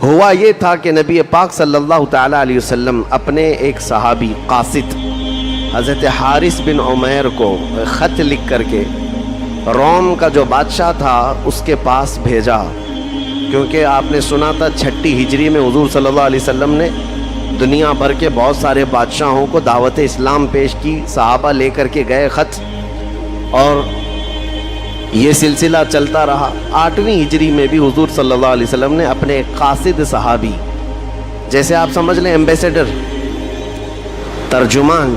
ہوا یہ تھا کہ نبی پاک صلی اللہ تعالیٰ علیہ وسلم اپنے ایک صحابی قاصد حضرت حارث بن عمیر کو خط لکھ کر کے روم کا جو بادشاہ تھا اس کے پاس بھیجا، کیونکہ آپ نے سنا تھا 6 ہجری میں حضور صلی اللہ علیہ وسلم نے دنیا بھر کے بہت سارے بادشاہوں کو دعوت اسلام پیش کی، صحابہ لے کر کے گئے خط، اور یہ سلسلہ چلتا رہا۔ 8ویں ہجری میں بھی حضور صلی اللہ علیہ وسلم نے اپنے قاصد صحابی، جیسے آپ سمجھ لیں ایمبیسیڈر، ترجمان،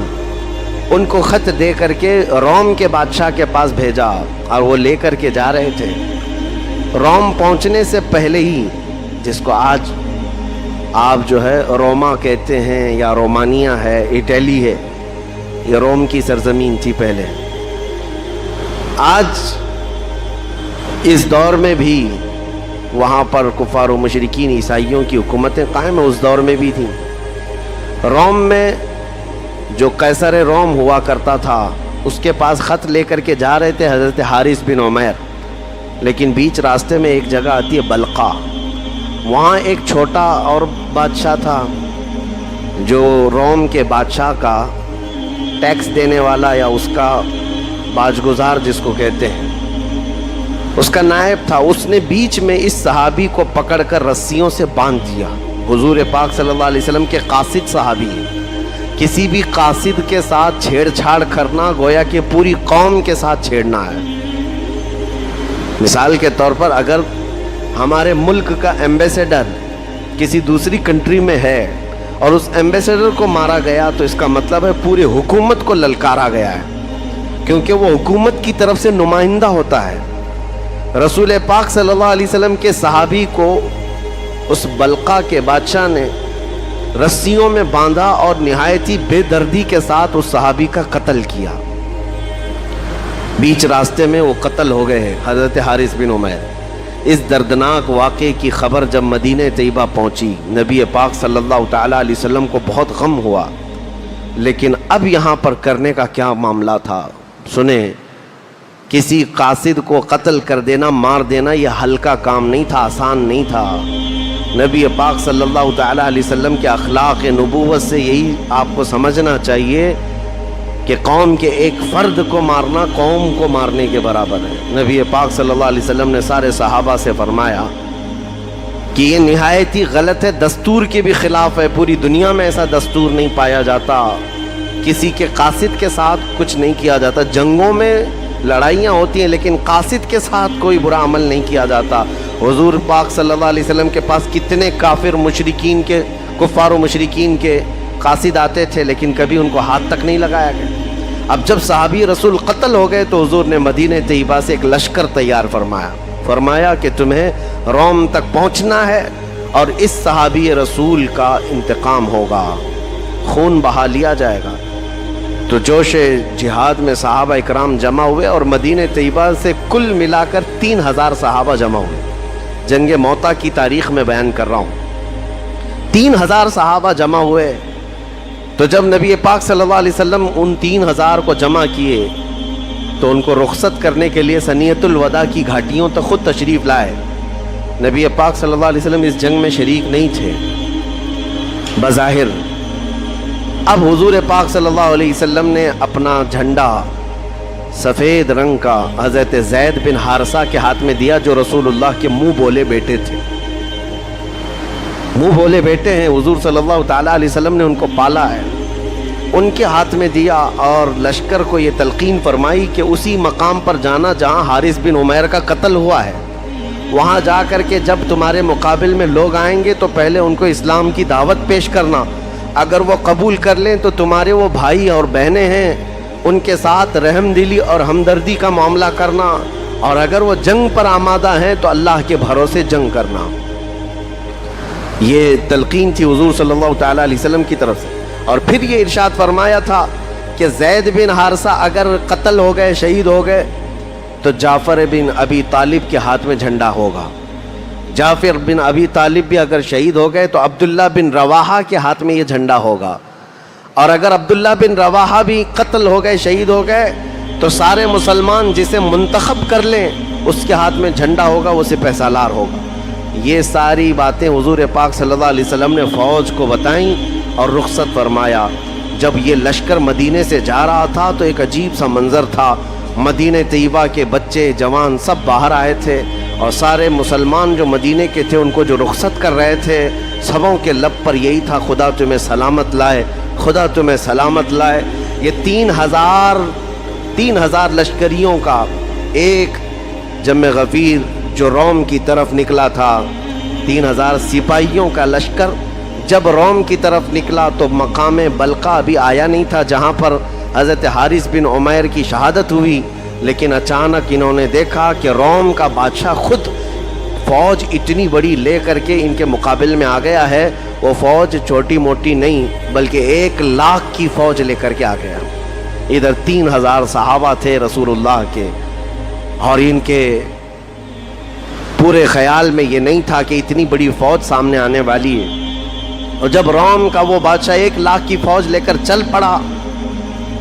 ان کو خط دے کر کے روم کے بادشاہ کے پاس بھیجا، اور وہ لے کر کے جا رہے تھے۔ روم پہنچنے سے پہلے ہی، جس کو آج آپ جو ہے روما کہتے ہیں یا رومانیہ ہے، اٹلی ہے، یہ روم کی سرزمین تھی پہلے۔ آج اس دور میں بھی وہاں پر کفار و مشرکین عیسائیوں کی حکومتیں قائم ہیں، اس دور میں بھی تھیں۔ روم میں جو قیصر روم ہوا کرتا تھا اس کے پاس خط لے کر کے جا رہے تھے حضرت حارث بن عمیر، لیکن بیچ راستے میں ایک جگہ آتی ہے بلقا، وہاں ایک چھوٹا اور بادشاہ تھا جو روم کے بادشاہ کا ٹیکس دینے والا یا اس کا باج گزار جس کو کہتے ہیں، اس کا نائب تھا۔ اس نے بیچ میں اس صحابی کو پکڑ کر رسیوں سے باندھ دیا۔ حضور پاک صلی اللہ علیہ وسلم کے قاصد صحابی ہیں، کسی بھی قاصد کے ساتھ چھیڑ چھاڑ کرنا گویا کہ پوری قوم کے ساتھ چھیڑنا ہے۔ مثال کے طور پر اگر ہمارے ملک کا ایمبیسیڈر کسی دوسری کنٹری میں ہے اور اس ایمبیسیڈر کو مارا گیا تو اس کا مطلب ہے پوری حکومت کو للکارا گیا ہے، کیونکہ وہ حکومت کی طرف سے نمائندہ ہوتا ہے۔ رسول پاک صلی اللہ علیہ وسلم کے صحابی کو اس بلقا کے بادشاہ نے رسیوں میں باندھا اور نہایت ہی بے دردی کے ساتھ اس صحابی کا قتل کیا۔ بیچ راستے میں وہ قتل ہو گئے ہیں حضرت حارث بن عمیر۔ اس دردناک واقعے کی خبر جب مدینہ طیبہ پہنچی، نبی پاک صلی اللہ تعالیٰ علیہ وسلم کو بہت غم ہوا، لیکن اب یہاں پر کرنے کا کیا معاملہ تھا سنیں۔ کسی قاصد کو قتل کر دینا، مار دینا، یہ ہلکا کام نہیں تھا، آسان نہیں تھا۔ نبی پاک صلی اللہ تعالیٰ علیہ وسلم کے اخلاق نبوت سے یہی آپ کو سمجھنا چاہیے کہ قوم کے ایک فرد کو مارنا قوم کو مارنے کے برابر ہے۔ نبی پاک صلی اللہ علیہ وسلم نے سارے صحابہ سے فرمایا کہ یہ نہایت ہی غلط ہے، دستور کے بھی خلاف ہے، پوری دنیا میں ایسا دستور نہیں پایا جاتا، کسی کے قاصد کے ساتھ کچھ نہیں کیا جاتا۔ جنگوں میں لڑائیاں ہوتی ہیں لیکن قاصد کے ساتھ کوئی برا عمل نہیں کیا جاتا۔ حضور پاک صلی اللہ علیہ وسلم کے پاس کتنے کافر مشرکین کے، کفار و مشرکین کے قاصد آتے تھے لیکن کبھی ان کو ہاتھ تک نہیں لگایا گیا۔ اب جب صحابی رسول قتل ہو گئے تو حضور نے مدینہ طیبہ سے ایک لشکر تیار فرمایا کہ تمہیں روم تک پہنچنا ہے اور اس صحابی رسول کا انتقام ہوگا، خون بہا لیا جائے گا۔ تو جوش جہاد میں صحابہ اکرام جمع ہوئے اور مدینہ طیبہ سے کل ملا کر 3000 صحابہ جمع ہوئے۔ جنگ موتا کی تاریخ میں بیان کر رہا ہوں۔ 3000 صحابہ جمع ہوئے تو جب نبی پاک صلی اللہ علیہ وسلم ان 3000 کو جمع کیے تو ان کو رخصت کرنے کے لیے ثنیۃ الوداع کی گھاٹیوں تک خود تشریف لائے۔ نبی پاک صلی اللہ علیہ وسلم اس جنگ میں شریک نہیں تھے بظاہر۔ اب حضور پاک صلی اللہ علیہ وسلم نے اپنا جھنڈا سفید رنگ کا حضرت زید بن حارثہ کے ہاتھ میں دیا، جو رسول اللہ کے منہ بولے بیٹے تھے، منہ بولے بیٹے ہیں، حضور صلی اللہ تعالیٰ علیہ وسلم نے ان کو پالا ہے، ان کے ہاتھ میں دیا اور لشکر کو یہ تلقین فرمائی کہ اسی مقام پر جانا جہاں حارث بن عمیر کا قتل ہوا ہے، وہاں جا کر کے جب تمہارے مقابل میں لوگ آئیں گے تو پہلے ان کو اسلام کی دعوت پیش کرنا، اگر وہ قبول کر لیں تو تمہارے وہ بھائی اور بہنیں ہیں ان کے ساتھ رحم دلی اور ہمدردی کا معاملہ کرنا، اور اگر وہ جنگ پر آمادہ ہیں تو اللہ کے بھروسے جنگ کرنا۔ یہ تلقین تھی حضور صلی اللہ تعالیٰ علیہ وسلم کی طرف سے۔ اور پھر یہ ارشاد فرمایا تھا کہ زید بن حارثہ اگر قتل ہو گئے، شہید ہو گئے تو جعفر بن ابی طالب کے ہاتھ میں جھنڈا ہوگا، جعفر بن ابی طالب بھی اگر شہید ہو گئے تو عبداللہ بن رواحہ کے ہاتھ میں یہ جھنڈا ہوگا، اور اگر عبداللہ بن رواحہ بھی قتل ہو گئے، شہید ہو گئے تو سارے مسلمان جسے منتخب کر لیں اس کے ہاتھ میں جھنڈا ہوگا، وہ سپہ سالار ہوگا۔ یہ ساری باتیں حضور پاک صلی اللہ علیہ وسلم نے فوج کو بتائیں اور رخصت فرمایا۔ جب یہ لشکر مدینے سے جا رہا تھا تو ایک عجیب سا منظر تھا۔ مدینہ طیبہ کے بچے جوان سب باہر آئے تھے، اور سارے مسلمان جو مدینے کے تھے ان کو جو رخصت کر رہے تھے، سبوں کے لب پر یہی تھا، خدا تمہیں سلامت لائے، خدا تمہیں سلامت لائے۔ یہ 3000 لشکریوں کا ایک جمع غفیر جو روم کی طرف نکلا تھا، 3000 سپاہیوں کا لشکر جب روم کی طرف نکلا تو مقام بلقا ابھی آیا نہیں تھا جہاں پر حضرت حارث بن عمیر کی شہادت ہوئی، لیکن اچانک انہوں نے دیکھا کہ روم کا بادشاہ خود فوج اتنی بڑی لے کر کے ان کے مقابل میں آ گیا ہے۔ وہ فوج چھوٹی موٹی نہیں بلکہ 1 لاکھ کی فوج لے کر کے آ گیا۔ ادھر 3000 صحابہ تھے رسول اللہ کے، اور ان کے پورے خیال میں یہ نہیں تھا کہ اتنی بڑی فوج سامنے آنے والی ہے۔ اور جب روم کا وہ بادشاہ 1 لاکھ کی فوج لے کر چل پڑا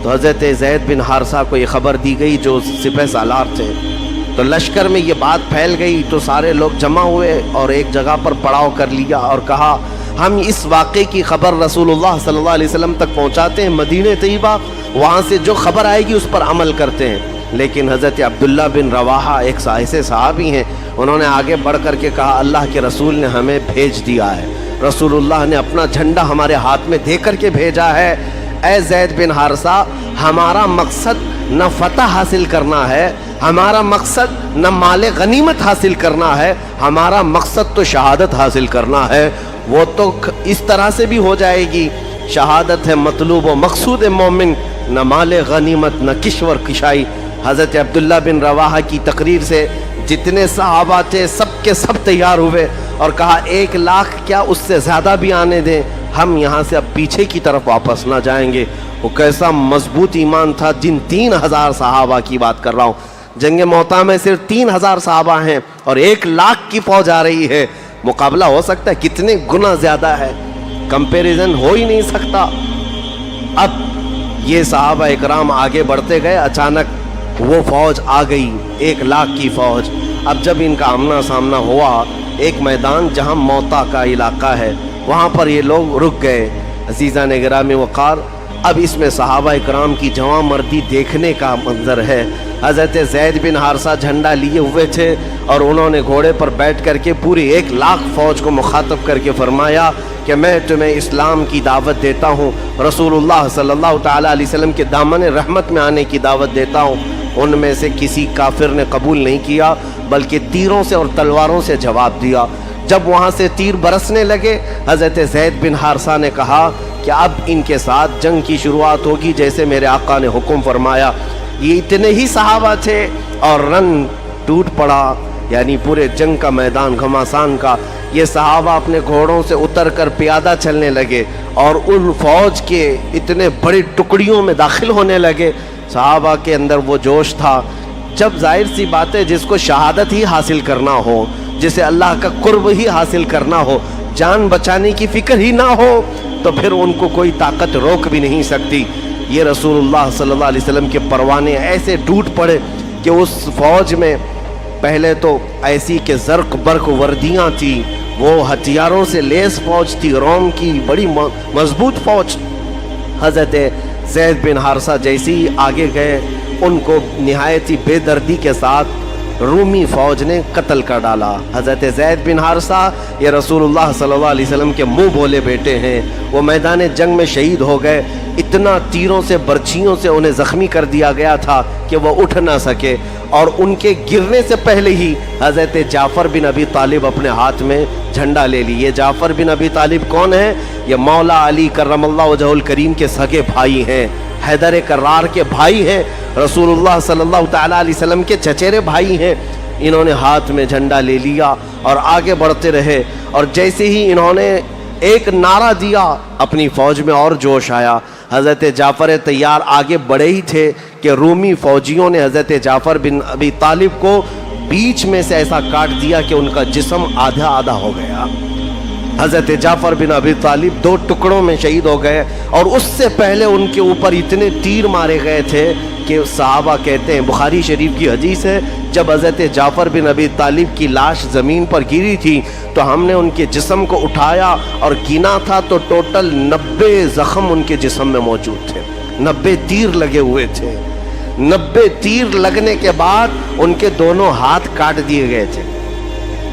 تو حضرت زید بن حارثہ کو یہ خبر دی گئی جو سپہ سالار تھے، تو لشکر میں یہ بات پھیل گئی تو سارے لوگ جمع ہوئے اور ایک جگہ پر پڑاؤ کر لیا اور کہا ہم اس واقعے کی خبر رسول اللہ صلی اللہ علیہ وسلم تک پہنچاتے ہیں، مدینہ طیبہ وہاں سے جو خبر آئے گی اس پر عمل کرتے ہیں۔ لیکن حضرت عبداللہ بن رواحہ ایک ایسے صحابی ہیں، انہوں نے آگے بڑھ کر کے کہا اللہ کے رسول نے ہمیں بھیج دیا ہے، رسول اللہ نے اپنا جھنڈا ہمارے ہاتھ میں دے کر کے بھیجا ہے۔ اے زید بن حارثہ، ہمارا مقصد نہ فتح حاصل کرنا ہے، ہمارا مقصد نہ مال غنیمت حاصل کرنا ہے، ہمارا مقصد تو شہادت حاصل کرنا ہے۔ وہ تو اس طرح سے بھی ہو جائے گی، شہادت ہے مطلوب و مقصود مومن، نہ مال غنیمت نہ کشور کشائی۔ حضرت عبداللہ بن رواحہ کی تقریر سے جتنے صحابہ تھے سب کے سب تیار ہوئے اور کہا 1 لاکھ کیا اس سے زیادہ بھی آنے دیں، ہم یہاں سے اب پیچھے کی طرف واپس نہ جائیں گے۔ وہ کیسا مضبوط ایمان تھا، جن 3000 صحابہ کی بات کر رہا ہوں، جنگ موطا میں صرف 3000 صحابہ ہیں اور 1 لاکھ کی فوج آ رہی ہے، مقابلہ ہو سکتا ہے؟ کتنے گنا زیادہ ہے، کمپیریزن ہو ہی نہیں سکتا۔ اب یہ صحابہ اکرام آگے بڑھتے گئے، اچانک وہ فوج آ گئی، 1 لاکھ کی فوج۔ اب جب ان کا آمنا سامنا ہوا، ایک میدان جہاں موطا کا علاقہ ہے وہاں پر یہ لوگ رک گئے۔ عزیزان گرامی وقار، اب اس میں صحابہ اکرام کی جواں مردی دیکھنے کا منظر ہے۔ حضرت زید بن حارثہ جھنڈا لیے ہوئے تھے اور انہوں نے گھوڑے پر بیٹھ کر کے پوری 1 لاکھ فوج کو مخاطب کر کے فرمایا کہ میں تمہیں اسلام کی دعوت دیتا ہوں، رسول اللہ صلی اللہ تعالیٰ علیہ وسلم کے دامن رحمت میں آنے کی دعوت دیتا ہوں۔ ان میں سے کسی کافر نے قبول نہیں کیا بلکہ تیروں سے اور تلواروں سے جواب دیا۔ جب وہاں سے تیر برسنے لگے، حضرت زید بن حارثہ نے کہا کہ اب ان کے ساتھ جنگ کی شروعات ہوگی جیسے میرے آقا نے حکم فرمایا۔ یہ اتنے ہی صحابہ تھے اور رن ٹوٹ پڑا، یعنی پورے جنگ کا میدان گھمسان کا۔ یہ صحابہ اپنے گھوڑوں سے اتر کر پیادہ چلنے لگے اور ان فوج کے اتنے بڑی ٹکڑیوں میں داخل ہونے لگے۔ صحابہ کے اندر وہ جوش تھا، جب ظاہر سی بات ہے جس کو شہادت ہی حاصل کرنا ہو، جسے اللہ کا قرب ہی حاصل کرنا ہو، جان بچانے کی فکر ہی نہ ہو، تو پھر ان کو کوئی طاقت روک بھی نہیں سکتی۔ یہ رسول اللہ صلی اللہ علیہ وسلم کے پروانے ایسے ٹوٹ پڑے کہ اس فوج میں پہلے تو ایسی کہ زرق برق وردیاں تھیں، وہ ہتھیاروں سے لیس فوج تھی، روم کی بڑی مضبوط فوج۔ حضرت زید بن حارثہ جیسے ہی آگے گئے، ان کو نہایت ہی بے دردی کے ساتھ رومی فوج نے قتل کر ڈالا۔ حضرت زید بن حارثہ یہ رسول اللہ صلی اللہ علیہ وسلم کے منہ بولے بیٹے ہیں، وہ میدان جنگ میں شہید ہو گئے۔ اتنا تیروں سے برچھیوں سے انہیں زخمی کر دیا گیا تھا کہ وہ اٹھ نہ سکے، اور ان کے گرنے سے پہلے ہی حضرت جعفر بن ابی طالب اپنے ہاتھ میں جھنڈا لے لی۔ یہ جعفر بن ابی طالب کون ہے؟ یہ مولا علی کرم اللہ وجہہ الکریم کے سگے بھائی ہیں، حیدر کرار کے بھائی ہیں، رسول اللہ صلی اللہ تعالیٰ علیہ وسلم کے چچیرے بھائی ہیں۔ انہوں نے ہاتھ میں جھنڈا لے لیا اور آگے بڑھتے رہے، اور جیسے ہی انہوں نے ایک نعرہ دیا اپنی فوج میں اور جوش آیا۔ حضرت جعفر تیار آگے بڑھے ہی تھے کہ رومی فوجیوں نے حضرت جعفر بن ابی طالب کو بیچ میں سے ایسا کاٹ دیا کہ ان کا جسم آدھا آدھا ہو گیا۔ حضرت جعفر بن ابی طالب 2 ٹکڑوں میں شہید ہو گئے، اور اس سے پہلے ان کے اوپر اتنے تیر مارے گئے تھے کہ صحابہ کہتے ہیں، بخاری شریف کی حدیث ہے، جب حضرت جعفر بن ابی طالب کی لاش زمین پر گری تھی تو ہم نے ان کے جسم کو اٹھایا اور گنا تھا تو ٹوٹل 90 زخم ان کے جسم میں موجود تھے، 90 تیر لگے ہوئے تھے۔ 90 تیر لگنے کے بعد ان کے دونوں ہاتھ کاٹ دیے گئے تھے۔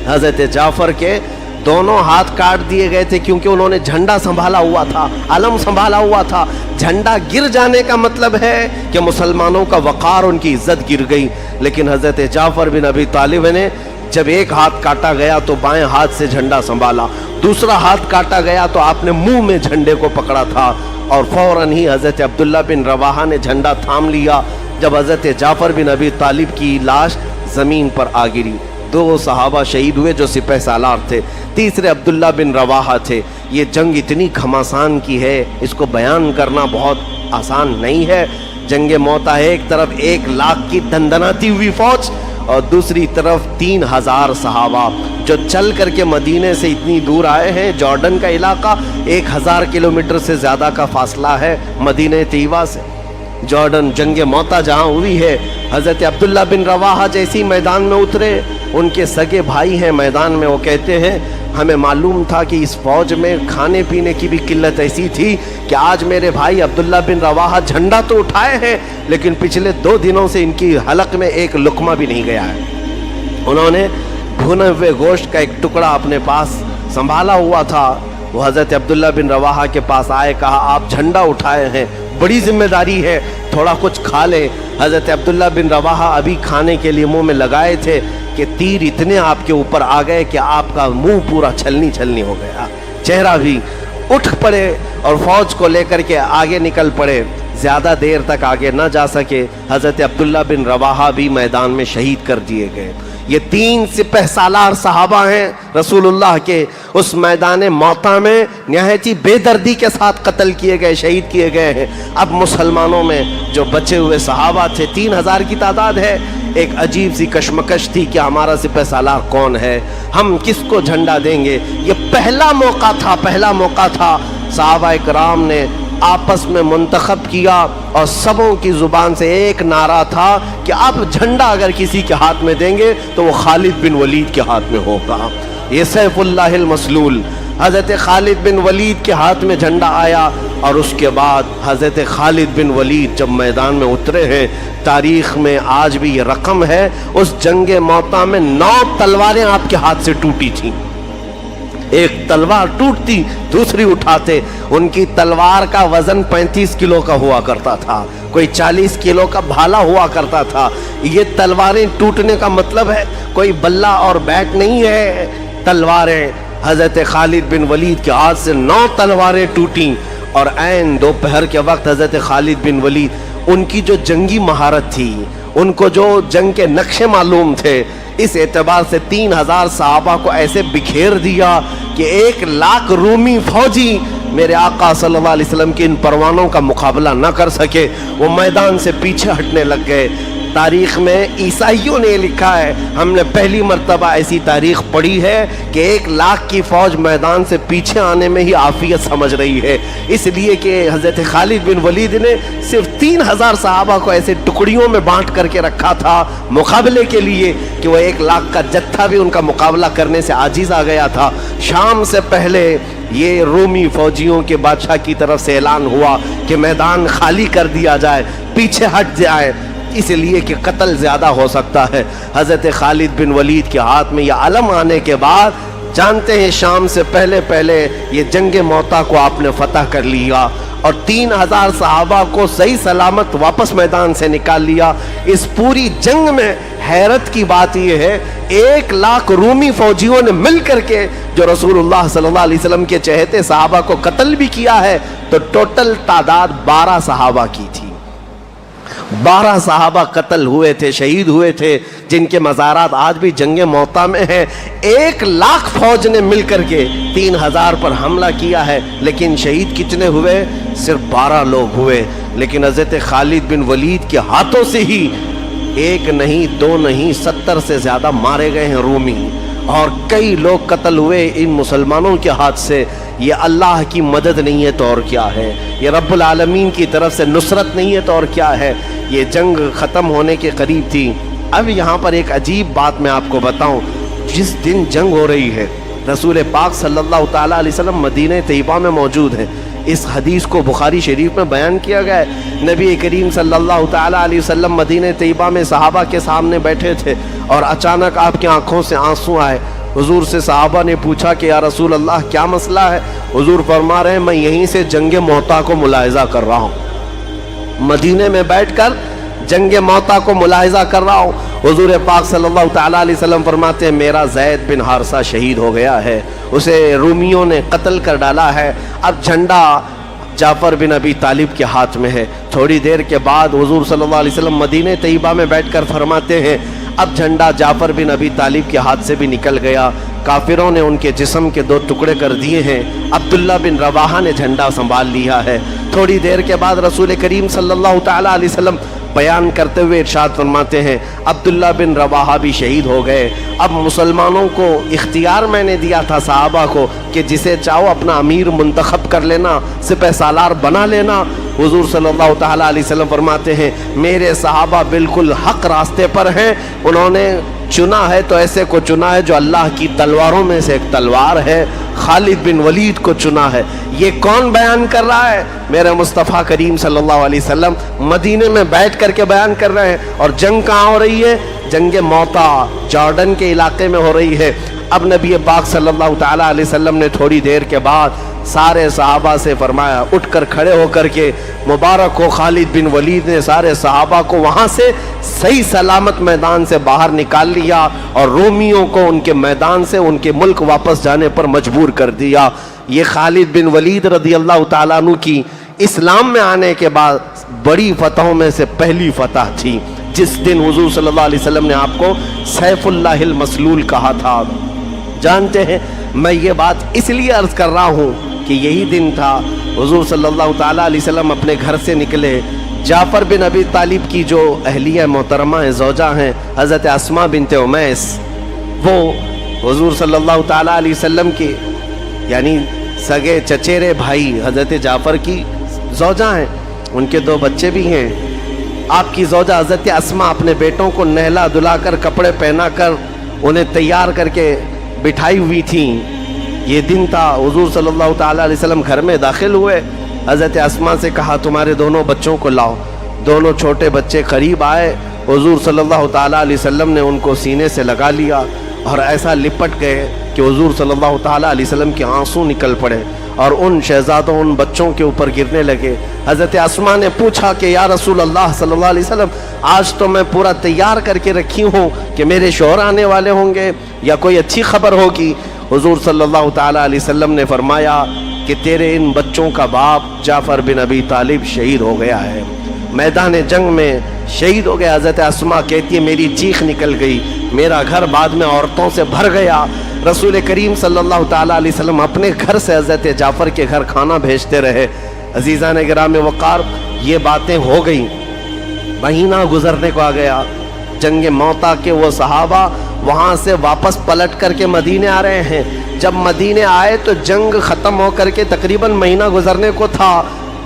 حضرت جعفر کے دونوں ہاتھ کاٹ دیے گئے تھے کیونکہ انہوں نے جھنڈا سنبھالا ہوا تھا، علم سنبھالا ہوا تھا۔ جھنڈا گر جانے کا مطلب ہے کہ مسلمانوں کا وقار، ان کی عزت گر گئی، لیکن حضرت جعفر بن ابی طالب نے جب ایک ہاتھ کاٹا گیا تو بائیں ہاتھ سے جھنڈا سنبھالا، دوسرا ہاتھ کاٹا گیا تو آپ نے منہ میں جھنڈے کو پکڑا تھا، اور فوراً ہی حضرت عبداللہ بن رواحہ نے جھنڈا تھام لیا جب حضرت جعفر بن ابی طالب کی لاش زمین پر آ گری۔ 2 صحابہ شہید ہوئے جو سپہ سالار تھے، تیسرے عبداللہ بن رواحہ تھے۔ یہ جنگ اتنی گھمسان کی ہے، اس کو بیان کرنا بہت آسان نہیں ہے۔ جنگ موتا ہے، ایک طرف 1 لاکھ کی دندناتی ہوئی فوج اور دوسری طرف 3000 صحابہ جو چل کر کے مدینے سے اتنی دور آئے ہیں۔ جارڈن کا علاقہ 1000 کلومیٹر سے زیادہ کا فاصلہ ہے مدینہ طیبہ سے۔ جارڈن جنگ موتا جہاں ہوئی ہے، حضرت عبداللہ بن رواحہ جیسی میدان میں اترے، ان کے سگے بھائی ہیں میدان میں، وہ کہتے ہیں ہمیں معلوم تھا کہ اس فوج میں کھانے پینے کی بھی قلت ایسی تھی کہ آج میرے بھائی عبداللہ بن رواحہ جھنڈا تو اٹھائے ہیں لیکن پچھلے 2 دنوں سے ان کی حلق میں ایک لقمہ بھی نہیں گیا ہے۔ انہوں نے بھنے ہوئے گوشت کا ایک ٹکڑا اپنے پاس سنبھالا ہوا تھا، وہ حضرت عبداللہ بن رواحہ کے پاس آئے، کہا آپ جھنڈا اٹھائے ہیں، بڑی ذمہ داری ہے، تھوڑا کچھ کھا لیں۔ حضرت عبداللہ بن رواحہ ابھی کھانے کے لیے منہ میں لگائے تھے کہ تیر اتنے آپ کے اوپر آ گئے کہ آپ کا منہ پورا چھلنی ہو گیا، چہرہ بھی۔ اٹھ پڑے اور فوج کو لے کر کے آگے نکل پڑے، زیادہ دیر تک آگے نہ جا سکے، حضرت عبداللہ بن رواحہ بھی میدان میں شہید کر دیے گئے۔ یہ 3 سپہ سالار صحابہ ہیں رسول اللہ کے، اس میدان موتا میں نہایت ہی بے دردی کے ساتھ قتل کیے گئے، شہید کیے گئے ہیں۔ اب مسلمانوں میں جو بچے ہوئے صحابہ تھے 3000 کی تعداد ہے، ایک عجیب سی کشمکش تھی کہ ہمارا سپہ سالار کون ہے، ہم کس کو جھنڈا دیں گے۔ یہ پہلا موقع تھا صحابہ کرام نے آپس میں منتخب کیا، اور سبوں کی زبان سے ایک نعرہ تھا کہ آپ جھنڈا اگر کسی کے ہاتھ میں دیں گے تو وہ خالد بن ولید کے ہاتھ میں ہوگا۔ یہ سیف اللہ المسلول، حضرت خالد بن ولید کے ہاتھ میں جھنڈا آیا، اور اس کے بعد حضرت خالد بن ولید جب میدان میں اترے ہیں، تاریخ میں آج بھی یہ رقم ہے، اس جنگ موتا میں 9 تلواریں آپ کے ہاتھ سے ٹوٹی تھیں۔ ایک تلوار ٹوٹتی دوسری اٹھاتے، ان کی تلوار کا وزن 35 کلو کا ہوا کرتا تھا، کوئی 40 کلو کا بھالا ہوا کرتا تھا۔ یہ تلواریں ٹوٹنے کا مطلب ہے کوئی بلہ اور بیٹ نہیں ہے، تلواریں۔ حضرت خالد بن ولید کے ہاتھ سے 9 تلواریں ٹوٹیں، اور عین دوپہر کے وقت حضرت خالد بن ولید، ان کی جو جنگی مہارت تھی، ان کو جو جنگ کے نقشے معلوم تھے، اس اعتبار سے 3000 صحابہ کو ایسے بکھیر دیا کہ 1 لاکھ رومی فوجی میرے آقا صلی اللہ علیہ وسلم کے ان پروانوں کا مقابلہ نہ کر سکے، وہ میدان سے پیچھے ہٹنے لگ گئے۔ تاریخ میں عیسائیوں نے لکھا ہے، ہم نے پہلی مرتبہ ایسی تاریخ پڑھی ہے کہ 1 لاکھ کی فوج میدان سے پیچھے آنے میں ہی عافیت سمجھ رہی ہے، اس لیے کہ حضرت خالد بن ولید نے صرف 3000 صحابہ کو ایسے ٹکڑیوں میں بانٹ کر کے رکھا تھا مقابلے کے لیے کہ وہ 1 لاکھ کا جتھا بھی ان کا مقابلہ کرنے سے عاجز آ گیا تھا۔ شام سے پہلے یہ رومی فوجیوں کے بادشاہ کی طرف سے اعلان ہوا کہ میدان خالی کر دیا جائے، پیچھے ہٹ جائے، اس لیے کہ قتل زیادہ ہو سکتا ہے۔ حضرت خالد بن ولید کے ہاتھ میں یہ علم آنے کے بعد جانتے ہیں شام سے پہلے یہ جنگ موتا کو آپ نے فتح کر لیا، اور 3000 صحابہ کو صحیح سلامت واپس میدان سے نکال لیا۔ اس پوری جنگ میں حیرت کی بات یہ ہے، 1 لاکھ رومی فوجیوں نے مل کر کے جو رسول اللہ صلی اللہ علیہ وسلم کے چہتے صحابہ کو قتل بھی کیا ہے، تو ٹوٹل تعداد 12 صحابہ کی تھی۔ 12 صحابہ قتل ہوئے تھے، شہید ہوئے تھے، جن کے مزارات آج بھی جنگ موتا میں ہیں۔ 1 لاکھ فوج نے مل کر کے 3000 پر حملہ کیا ہے، لیکن شہید کتنے ہوئے؟ صرف 12 لوگ ہوئے۔ لیکن حضرت خالد بن ولید کے ہاتھوں سے ہی 1 نہیں 2 نہیں 70 سے زیادہ مارے گئے ہیں رومی، اور کئی لوگ قتل ہوئے ان مسلمانوں کے ہاتھ سے. یہ اللہ کی مدد نہیں ہے تو اور کیا ہے؟ یہ رب العالمین کی طرف سے نصرت نہیں ہے تو اور کیا ہے؟ یہ جنگ ختم ہونے کے قریب تھی. اب یہاں پر ایک عجیب بات میں آپ کو بتاؤں. جس دن جنگ ہو رہی ہے رسول پاک صلی اللہ تعالیٰ علیہ وسلم مدینہ طیبہ میں موجود ہیں. اس حدیث کو بخاری شریف میں بیان کیا گیا ہے. نبی کریم صلی اللہ تعالیٰ علیہ وسلم مدینہ طیبہ میں صحابہ کے سامنے بیٹھے تھے اور اچانک آپ کی آنکھوں سے آنسو آئے. حضور سے صحابہ نے پوچھا کہ یا رسول اللہ کیا مسئلہ ہے؟ حضور فرما رہے ہیں میں یہیں سے جنگ موتا کو ملاحظہ کر رہا ہوں. مدینے میں بیٹھ کر جنگ موتا کو ملاحظہ کر رہا ہوں. حضور پاک صلی اللہ تعالیٰ علیہ وسلم فرماتے ہیں میرا زید بن حارثہ شہید ہو گیا ہے, اسے رومیوں نے قتل کر ڈالا ہے. اب جھنڈا جعفر بن ابی طالب کے ہاتھ میں ہے. تھوڑی دیر کے بعد حضور صلی اللہ علیہ وسلم مدینہ طیبہ میں بیٹھ کر فرماتے ہیں اب جھنڈا جعفر بن ابی طالب کے ہاتھ سے بھی نکل گیا. کافروں نے ان کے جسم کے 2 ٹکڑے کر دیے ہیں. عبداللہ بن رواحہ نے جھنڈا سنبھال لیا ہے. تھوڑی دیر کے بعد رسول کریم صلی اللہ تعالیٰ علیہ وسلم بیان کرتے ہوئے ارشاد فرماتے ہیں عبداللہ بن رواحہ بھی شہید ہو گئے. اب مسلمانوں کو اختیار میں نے دیا تھا صحابہ کو کہ جسے چاہو اپنا امیر منتخب کر لینا, سپہ سالار بنا لینا. حضور صلی اللہ تعالیٰ علیہ وسلم فرماتے ہیں میرے صحابہ بالکل حق راستے پر ہیں. انہوں نے چنا ہے تو ایسے کو چنا ہے جو اللہ کی تلواروں میں سے ایک تلوار ہے. خالد بن ولید کو چنا ہے. یہ کون بیان کر رہا ہے؟ میرے مصطفیٰ کریم صلی اللہ علیہ وسلم مدینے میں بیٹھ کر کے بیان کر رہے ہیں. اور جنگ کہاں ہو رہی ہے؟ جنگ موتا جارڈن کے علاقے میں ہو رہی ہے. اب نبی پاک صلی اللہ تعالیٰ علیہ وسلم نے تھوڑی دیر کے بعد سارے صحابہ سے فرمایا, اٹھ کر کھڑے ہو کر کے مبارک ہو خالد بن ولید نے سارے صحابہ کو وہاں سے صحیح سلامت میدان سے باہر نکال لیا اور رومیوں کو ان کے میدان سے ان کے ملک واپس جانے پر مجبور کر دیا. یہ خالد بن ولید رضی اللہ تعالیٰ عنہ کی اسلام میں آنے کے بعد بڑی فتحوں میں سے پہلی فتح تھی, جس دن حضور صلی اللہ علیہ وسلم نے آپ کو سیف اللہ المسلول کہا تھا. جانتے ہیں میں یہ بات اس لیے عرض کر رہا ہوں کہ یہی دن تھا حضور صلی اللہ تعالیٰ علیہ وسلم اپنے گھر سے نکلے. جعفر بن ابی طالب کی جو اہلیہ محترمہ زوجہ ہیں حضرت اسماء بنت امیس, وہ حضور صلی اللہ تعالیٰ علیہ وسلم کے یعنی سگے چچیرے بھائی حضرت جعفر کی زوجہ ہیں. ان کے 2 بچے بھی ہیں. آپ کی زوجہ حضرت اسماء اپنے بیٹوں کو نہلا دھلا کر کپڑے پہنا کر انہیں تیار کر کے بٹھائی ہوئی تھیں. یہ دن تھا حضور صلی اللہ تعالیٰ علیہ وسلم گھر میں داخل ہوئے. حضرت اسماء سے کہا تمہارے دونوں بچوں کو لاؤ. دونوں چھوٹے بچے قریب آئے. حضور صلی اللہ تعالیٰ علیہ وسلم نے ان کو سینے سے لگا لیا اور ایسا لپٹ گئے کہ حضور صلی اللہ تعالیٰ علیہ وسلم کے آنسو نکل پڑے اور ان شہزادوں ان بچوں کے اوپر گرنے لگے. حضرت اسماء نے پوچھا کہ یا رسول اللہ صلی اللہ علیہ وسلم آج تو میں پورا تیار کر کے رکھی ہوں کہ میرے شوہر آنے والے ہوں گے یا کوئی اچھی خبر ہوگی. حضور صلی اللہ تعالیٰ علیہ وسلم نے فرمایا کہ تیرے ان بچوں کا باپ جعفر بن ابی طالب شہید ہو گیا ہے, میدان جنگ میں شہید ہو گیا. حضرت اسماء کہتی ہے میری چیخ نکل گئی, میرا گھر بعد میں عورتوں سے بھر گیا. رسول کریم صلی اللہ تعالیٰ علیہ وسلم اپنے گھر سے حضرت جعفر کے گھر کھانا بھیجتے رہے. عزیزان گرامی وقار, یہ باتیں ہو گئیں. مہینہ گزرنے کو آ گیا. جنگ موتا کے وہ صحابہ وہاں سے واپس پلٹ کر کے مدینے آ رہے ہیں. جب مدینے آئے تو جنگ ختم ہو کر کے تقریباً مہینہ گزرنے کو تھا.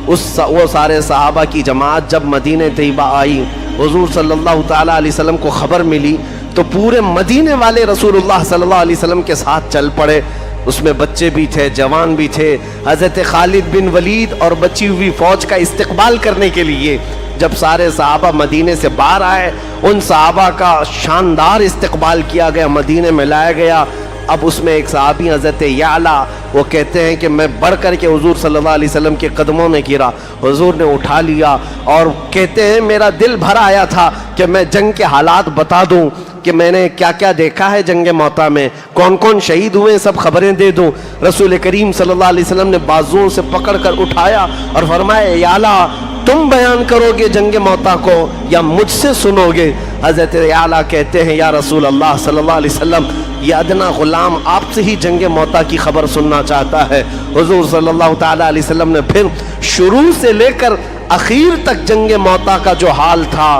وہ سارے صحابہ کی جماعت جب مدینہ طیبہ آئی, حضور صلی اللہ تعالیٰ علیہ وسلم کو خبر ملی تو پورے مدینے والے رسول اللہ صلی اللہ علیہ وسلم کے ساتھ چل پڑے. اس میں بچے بھی تھے, جوان بھی تھے. حضرت خالد بن ولید اور بچی ہوئی فوج کا استقبال کرنے کے لیے جب سارے صحابہ مدینے سے باہر آئے, ان صحابہ کا شاندار استقبال کیا گیا, مدینے میں لایا گیا. اب اس میں ایک صحابی حضرت یعلا, وہ کہتے ہیں کہ میں بڑھ کر کے حضور صلی اللہ علیہ وسلم کے قدموں میں گرا. حضور نے اٹھا لیا اور کہتے ہیں میرا دل بھر آیا تھا کہ میں جنگ کے حالات بتا دوں کہ میں نے کیا کیا دیکھا ہے جنگ موتا میں, کون کون شہید ہوئے, سب خبریں دے دوں. رسول کریم صلی اللہ علیہ وسلم نے بازوؤں سے پکڑ کر اٹھایا اور فرمایا یعلا تم بیان کرو گے جنگ موتا کو یا مجھ سے سنو گے؟ حضرت یعلا کہتے ہیں یا رسول اللہ صلی اللہ علیہ وسلم یہ ادنا غلام آپ سے ہی جنگ موتا کی خبر سننا چاہتا ہے. حضور صلی اللہ تعالیٰ علیہ وسلم نے پھر شروع سے لے کر اخیر تک جنگ موتا کا جو حال تھا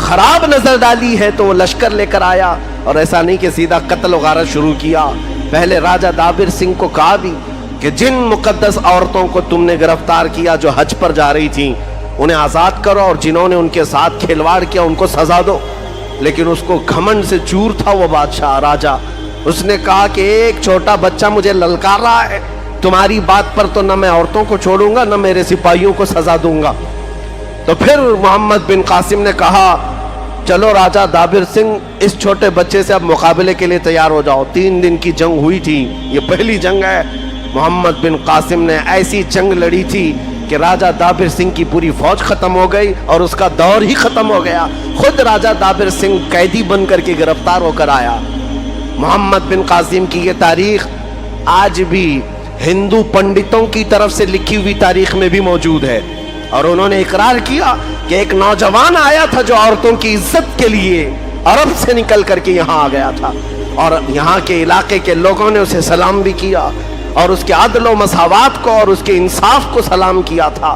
خراب نظر ڈالی ہے تو وہ لشکر لے کر آیا، اور ایسا نہیں کہ سیدھا قتل و غارت شروع کیا۔ پہلے راجہ دابر سنگھ کو کہا بھی کہ جن مقدس عورتوں کو تم نے گرفتار کیا جو حج پر جا رہی تھیں انہیں آزاد کرو، اور جنہوں نے ان کے ساتھ کھلواڑ کیا ان کو سزا دو۔ لیکن اس کو گھمنڈ سے چور تھا وہ بادشاہ راجہ، اس نے کہا کہ ایک چھوٹا بچہ مجھے للکار رہا ہے، تمہاری بات پر تو نہ میں عورتوں کو چھوڑوں گا نہ میرے سپاہیوں کو سزا دوں گا۔ تو پھر محمد بن قاسم نے کہا چلو راجہ دابر سنگھ اس چھوٹے بچے سے اب مقابلے کے لیے تیار ہو جاؤ۔ 3 دن کی جنگ ہوئی تھی، یہ پہلی جنگ ہے۔ محمد بن قاسم نے ایسی جنگ لڑی تھی کہ راجہ دابر سنگھ کی پوری فوج ختم ہو گئی اور اس کا دور ہی ختم ہو گیا۔ خود راجہ دابر سنگھ قیدی بن کر کے گرفتار ہو کر آیا۔ محمد بن قاسم کی یہ تاریخ آج بھی ہندو پنڈتوں کی طرف سے لکھی ہوئی تاریخ میں بھی موجود ہے، اور انہوں نے اقرار کیا کہ ایک نوجوان آیا تھا جو عورتوں کی عزت کے لیے عرب سے نکل کر کے یہاں آ گیا تھا، اور یہاں کے علاقے کے لوگوں نے اسے سلام بھی کیا اور اس کے عدل و مساوات کو اور اس کے انصاف کو سلام کیا تھا۔